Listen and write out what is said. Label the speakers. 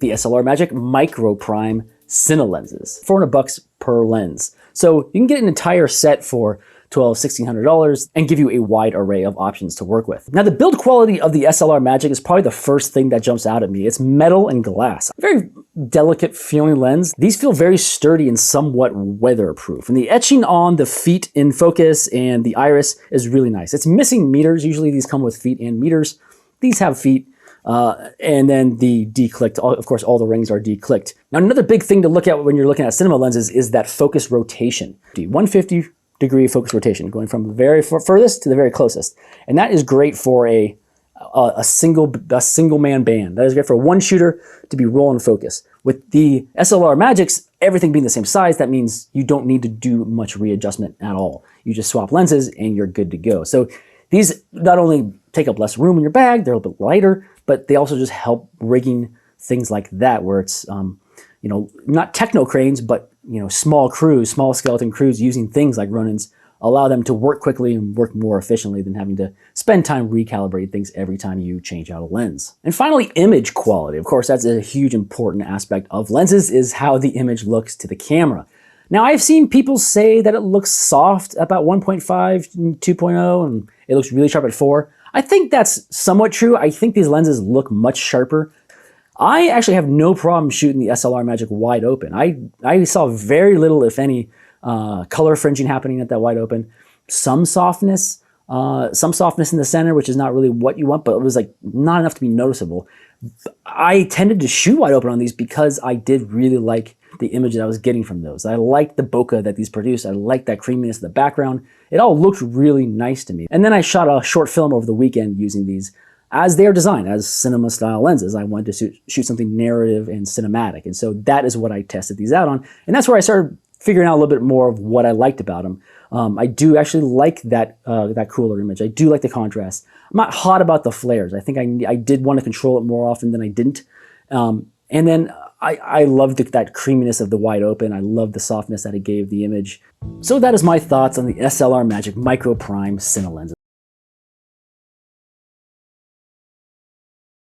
Speaker 1: the SLR Magic MicroPrime Cine lenses, $400 per lens. So you can get an entire set for $1,600 and give you a wide array of options to work with. Now the build quality of the SLR Magic is probably the first thing that jumps out at me. It's metal and glass. Very delicate feeling lens. These feel very sturdy and somewhat weatherproof. And the etching on the feet in focus and the iris is really nice. It's missing meters. Usually these come with feet and meters. These have feet. And then the declicked, of course, all the rings are declicked. Now, another big thing to look at when you're looking at cinema lenses is that focus rotation. 150-degree focus rotation, going from the very furthest to the very closest. And that is great for a single man band. That is great for one shooter to be rolling focus. With the SLR Magics, everything being the same size, that means you don't need to do much readjustment at all. You just swap lenses and you're good to go. So these not only take up less room in your bag, they're a little bit lighter, but they also just help rigging things like that, where it's, you know, not techno cranes, but, you know, small crews, small skeleton crews using things like Ronins allow them to work quickly and work more efficiently than having to spend time recalibrating things every time you change out a lens. And finally, image quality. Of course, that's a huge important aspect of lenses, is how the image looks to the camera. Now, I've seen people say that it looks soft about 1.5 and 2.0, and it looks really sharp at 4. I think that's somewhat true. I think these lenses look much sharper. I actually have no problem shooting the SLR Magic wide open. I saw very little, if any, color fringing happening at that wide open. Some softness in the center, which is not really what you want, but it was like not enough to be noticeable. I tended to shoot wide open on these because I did really like the image that I was getting from those. I liked the bokeh that these produced. I liked that creaminess of the background. It all looked really nice to me. And then I shot a short film over the weekend using these as they are designed, as cinema style lenses. I wanted to shoot something narrative and cinematic. And so that is what I tested these out on. And that's where I started figuring out a little bit more of what I liked about them. I do actually like that cooler image. I do like the contrast. I'm not hot about the flares. I think I did want to control it more often than I didn't. And then I loved that creaminess of the wide open. I loved the softness that it gave the image. So that is my thoughts on the SLR Magic MicroPrime Cine lenses.